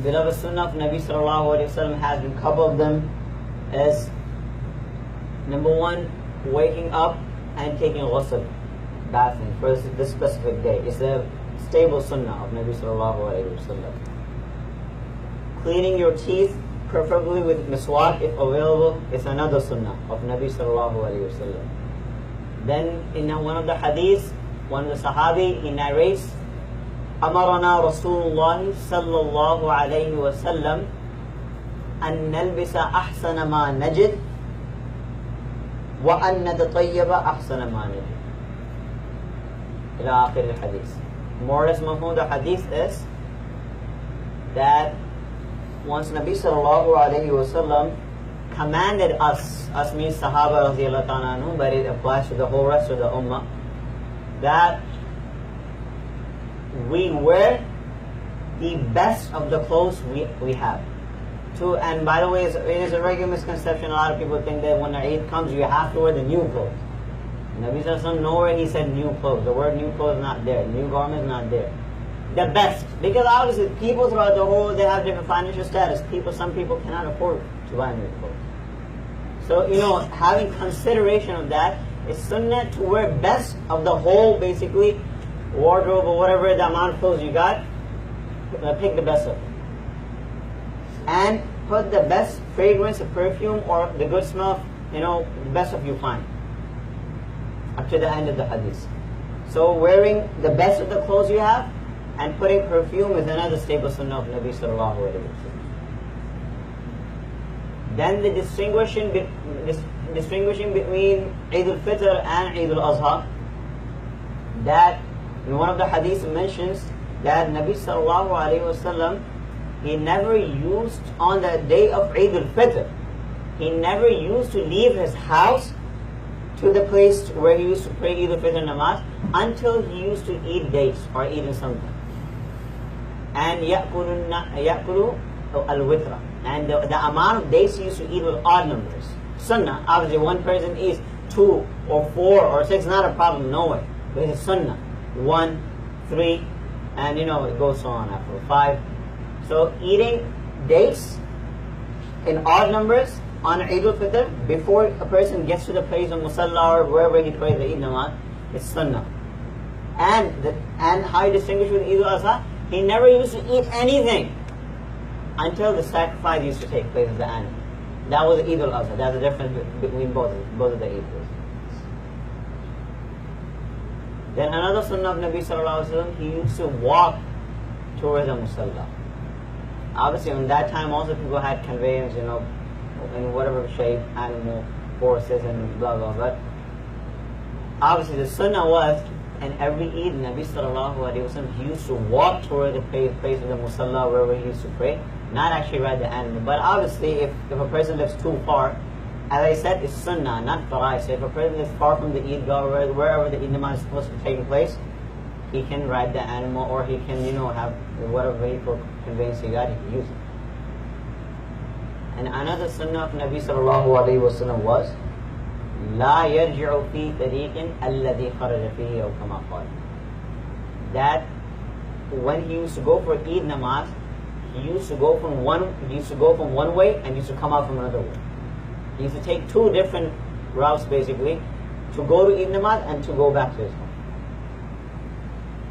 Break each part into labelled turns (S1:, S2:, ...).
S1: beloved sunnah of Nabi sallallahu alayhi wa sallam has been, couple of them is, number one, waking up and taking ghusl, bathing for this specific day. It's a stable sunnah of Nabi sallallahu alayhi wa sallam. Cleaning your teeth, preferably with miswak if available, is another sunnah of Nabi sallallahu alayhi wa sallam. Then in one of the hadiths, one of the Sahabi, he narrates, أمرنا رسول الله صلى الله عليه وسلم أن نلبس أحسن ما نجد وأن نتطيب أحسن ما نجد إلى آخر الحديث. More or less mafhum the hadith is that once Nabi sallallahu alayhi wa sallam commanded us means Sahaba radiallahu ta'ala anhu, but it applies to the whole rest of the ummah, that we wear the best of the clothes we have. And by the way, it is a regular misconception. A lot of people think that when Eid comes, you have to wear the new clothes. Nabi sallallahu alayhi wa sallam, nowhere he said new clothes. The word new clothes is not there. New garment is not there. The best, because obviously people throughout the whole, they have different financial status. Some people cannot afford to buy new clothes. So, having consideration of that, it's sunnah to wear best of the whole, basically, wardrobe or whatever the amount of clothes you got, pick the best of it. And put the best fragrance of perfume or the good smell, the best of you find. Up to the end of the hadith. So wearing the best of the clothes you have and putting perfume is another staple sunnah of Nabi sallallahu alayhi wa sallam. Then the distinguishing between Eid al-Fitr and Eid al-Adha, that in one of the hadiths mentions that Nabi sallallahu alayhi wa sallam, he never used on the day of Eid al-Fitr, he never used to leave his house to the place where he used to pray Eid al-Fitr namaz until he used to eat dates or eat something. And ya'kulu al-witra. And the amount of days he used to eat was odd numbers. Sunnah, obviously one person eats 2 or 4 or 6, not a problem, no way. But it's sunnah. 1, 3, and it goes on after 5. So eating dates in odd numbers on Eid al-Fitr before a person gets to the place of Musalla or wherever he prays the Eid namaz, it's sunnah. And how you distinguish with Eid al-Adha, he never used to eat anything until the sacrifice used to take place of the animal. That was Eid al-Adha. That's the difference between both of the Eids. Then another sunnah of Nabi sallallahu alaihi wasallam, he used to walk towards the musalla. Obviously, in that time also people had conveyance, in whatever shape, animal, horses, and blah blah. But obviously, the sunnah was, and every Eid, Nabi sallallahu alaihi wasallam, he used to walk toward the place of the musalla wherever he used to pray, not actually ride the animal. But obviously, if a person lives too far, as I said, it's sunnah, not fara'id. So if a person is far from the Eidgah, wherever the Eid namaz is supposed to be taking place, he can ride the animal, or he can, have whatever vehicle conveyance he got, he can use it. And another sunnah of Nabi sallallahu alayhi wa sallam was, لا يرجع في طريق الذي خرج فيه أو كما قال. That when he used to go for Eid namaz, he used to go from one way and used to come out from another way. He used to take 2 different routes basically, to go to Eid namaz and to go back to his home.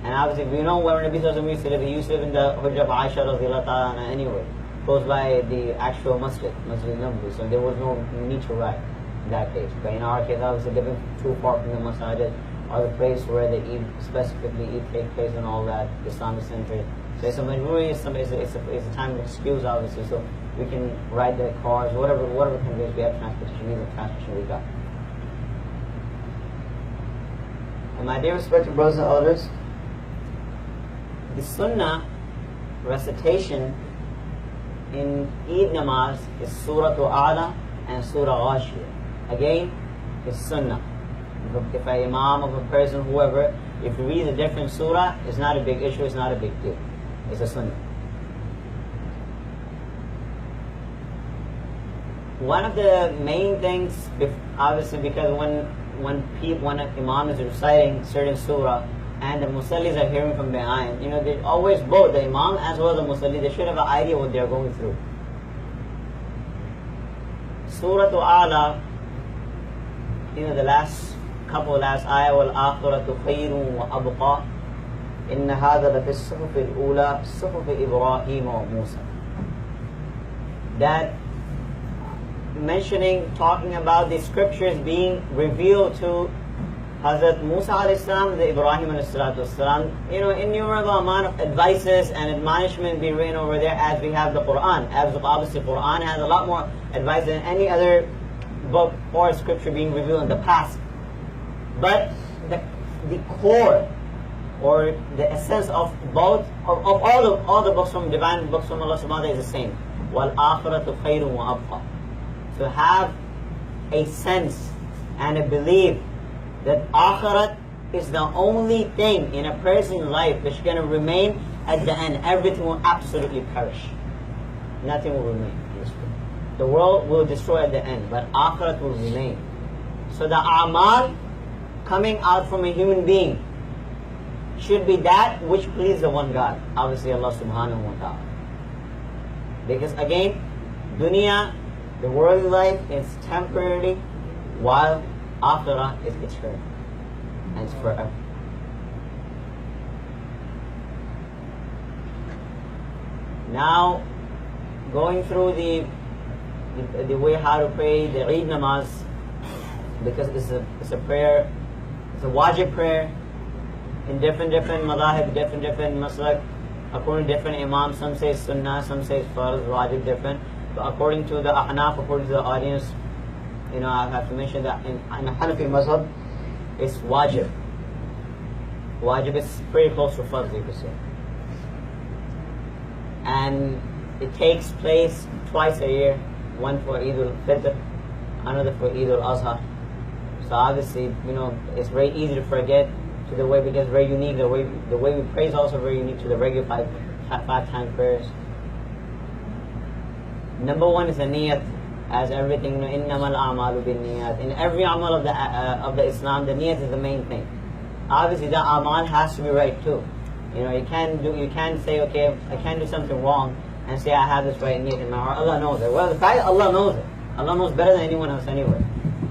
S1: And obviously we know where Nabi sallallahu alayhi wa sallam used to live. He used to live in the Hujra of Aisha radiallahu ta'ala anyway, close by the actual Masjid Nabawi, so there was no need to ride in that case. But in our case, obviously living too far from the Masjid or the place where the Eid, specifically Eid take place and all that, the Islamic center. So it's a majority, it's a time of excuse obviously, so we can ride the cars, whatever conveys we have transportation, either transportation we got. And my dear respected brothers and elders, the sunnah recitation in Eid namaz is Surah Al-A'la and Surah Ghashiyah. Again, it's sunnah. If an imam of a person, whoever, if he reads a different surah, it's not a big issue, it's not a big deal. It's a sunnah. One of the main things, obviously, because when an imam is reciting certain surah, and the musallis are hearing from behind, they always both, the imam as well as the musalli, they should have an idea what they are going through. Surah A'la, the last ayah, وَالْآخِرَةُ خَيْرٌ وَأَبْقَى إِنَّ هَذَا لَفِي الصُّحُفِ الْأُولَى صُحُفِ إِبْرَاهِيمَ وَمُوسَى. That talking about the scriptures being revealed to Hazrat Musa alayhi salam, the Ibrahim alayhi salatu wasalam, innumerable amount of advices and admonishment being written over there, as we have the Quran. As obviously Quran has a lot more advice than any other book or scripture being revealed in the past. But the core or the essence of both of all the books from divine books from Allah subhanahu wa ta'ala is the same. وَالْآخِرَةُ خَيْرٌ وَأَبْقَى. To have a sense and a belief that akhirat is the only thing in a person's life which is going to remain at the end. Everything will absolutely perish. Nothing will remain. The world will destroy at the end, but akhirat will remain. So the a'mal coming out from a human being should be that which pleases the one God, obviously Allah subhanahu wa ta'ala. Because again, dunya, the worldly life, is temporary, while akhirah is eternal and it's forever. Now, going through the way how to pray the Eid namaz, because it's a prayer, it's a wajib prayer in different madhahib, different maslak, according to different imams. Some say sunnah, some say farz, wajib, different. But according to the ahnaf, according to the audience, I have to mention that in Hanafi mazhab, it's wajib. Wajib is pretty close to farz, you could say. And it takes place twice a year, one for Eid al-Fitr, another for Eid al-Adha. So obviously, it's very easy to forget to the way, because it's very unique. The way we pray is also very unique to the regular five-time prayers. Number one is the niyat, as everything, innamal a'malu bin niyat. In every amal of the Islam, the niyat is the main thing. Obviously, the amal has to be right too. You can't say, okay, I can't do something wrong and say I have this right niyat in my heart. Allah knows it. Well, the fact Allah knows it. Allah knows better than anyone else anyway.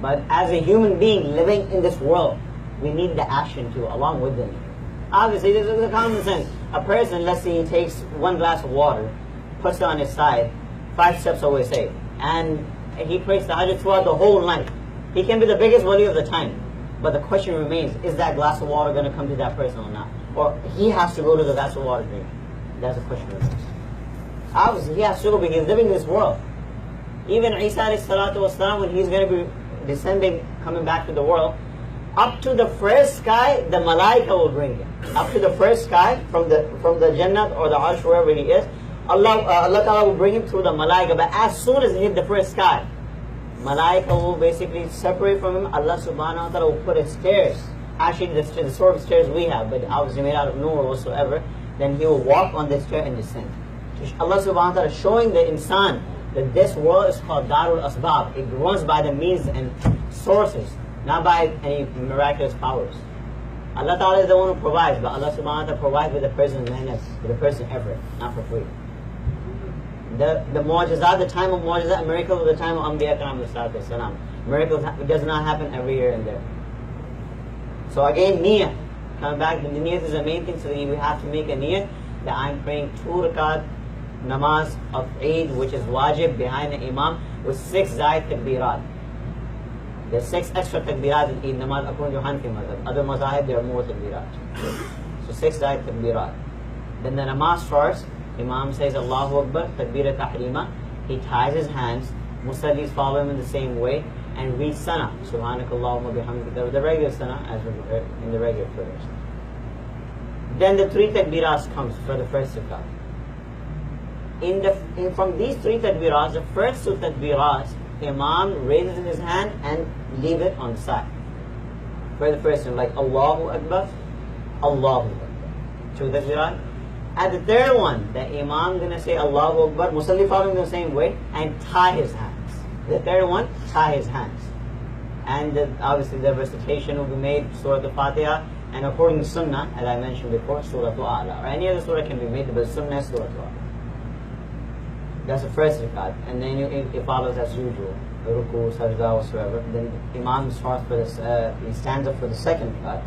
S1: But as a human being living in this world, we need the action too, along with the niyat. Obviously, this is a common sense. A person, let's say he takes one glass of water, puts it on his side, 5 steps away, say, and he prays tahajjud throughout the whole night. He can be the biggest wali of the time, but the question remains, is that glass of water going to come to that person or not? Or he has to go to the glass of water drink? That's the question remains. Obviously, he has to go because he's living in this world. Even Isa alayhi salatu wasalam, when he's going to be descending, coming back to the world, up to the first sky, the malaika will bring him. Up to the first sky, from the Jannat or the Arsh, wherever he is, Allah Ta'ala will bring him through the malaika. But as soon as he hit the first sky, malaika will basically separate from him. Allah Subhanahu wa Ta'ala will put his stairs, actually the sort of stairs we have, but obviously made out of nur whatsoever. Then he will walk on this stair and descend. Allah Subhanahu wa Ta'ala showing the insan that this world is called Darul Asbab. It runs by the means and sources, not by any miraculous powers. Allah Ta'ala is the one who provides, but Allah Subhanahu wa Ta'ala provides with a person's mehnat, with a person's effort, not for free. The mu'jizat, the time of mu'jizat, miracles of the time of Anbiya Karam salam. Miracles does not happen every year and there. So again, niyat. Coming back, the niyat is the main thing, so we have to make a niyat that I'm praying 2 rakat namaz of Eid, which is wajib, behind the imam, with 6 zaid takbirat. There's 6 extra takbirat in Eid namaz according to Hanafi mazhab. Other mazahib, there are more takbirat. So 6 zaid takbirat. Then the namaz starts. Imam says Allahu Akbar, takbir tahrima. He ties his hands. Musallis follow him in the same way and read sana. Subhanakallahumma bihamdika. The regular sana as in the regular prayers. Then the 3 takbirats comes for the first rakat. From these 3 takbirats, the first 2 takbirats, Imam raises his hand and leave it on the side. For the first one, like Allahu Akbar, Allahu Akbar. 2 takbirat. At the third one, the Imam gonna say Allahu Akbar, Musalli following the same way, and tie his hands. The third one, tie his hands. And obviously the recitation will be made, Surah Al-Fatiha, And according to Sunnah, as I mentioned before, Surah A'la. Or any other surah can be made, but Sunnah is Surah A'la. That's the first rakat. And then it follows as usual. Ruku, sajda, whatsoever. Then Imam starts for this, he stands up for the second rakat.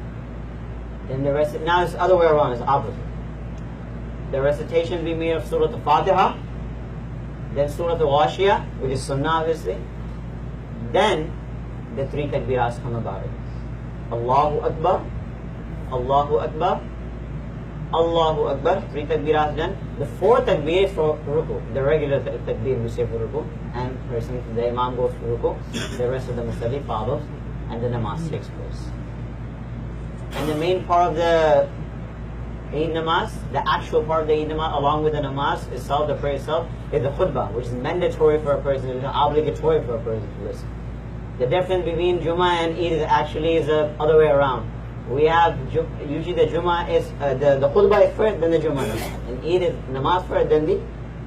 S1: Then the rest, now it's the other way around, it's opposite. The recitation will be made of Surah Al-Fatiha, then Surah Al-Ghashiyah, which is Sunnah obviously. Then the three takbirats come about it. Allahu Akbar, Allahu Akbar, Allahu Akbar, three takbirats done. The fourth takbir is for ruku, the regular takbir we say for ruku, and the Imam goes for ruku, the rest of the musalli follows, and the namaz takes place. And the main part of the Eid namaz, the actual part of the Eid namaz, along with the namaz itself, the prayer itself, is the khutbah, which is mandatory for a person, it is obligatory for a person to listen. The difference between Jummah and Eid is the other way around. We have, usually the Jummah is, the khutbah is first, then the Jummah namaz. And Eid is namaz first, then the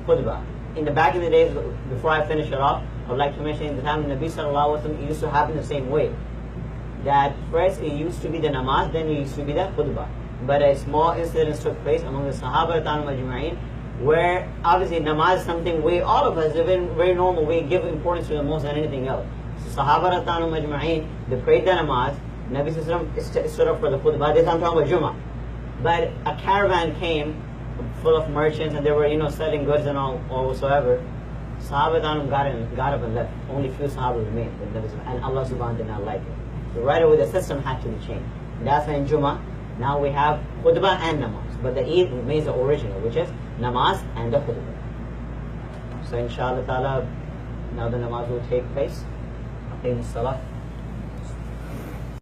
S1: khutbah. In the back in the days, before I finish it off, I would like to mention in the time of Nabi Sallallahu Alaihi Wasallam, it used to happen the same way. That first it used to be the namaz, then it used to be the khutbah. But a small incident took place among the Sahaba Ajma'in, where obviously namaz is something all of us, very normal, we give importance to the most than anything else. So Sahaba Ajma'in, they prayed the namaz, Nabi Sallallahu stood up for the khutbah. This I'm talking about Jummah. But a caravan came full of merchants and they were selling goods and all whatsoever. Sahaba got up and left. Only few Sahaba remained. And Allah subhanahu wa ta'ala did not like it. So right away the system had to be changed. That's why in Jummah, now we have khutbah and namaz. But the Eid remains the original, which is namaz and the khutbah. So inshallah ta'ala, now the namaz will take place. In salah.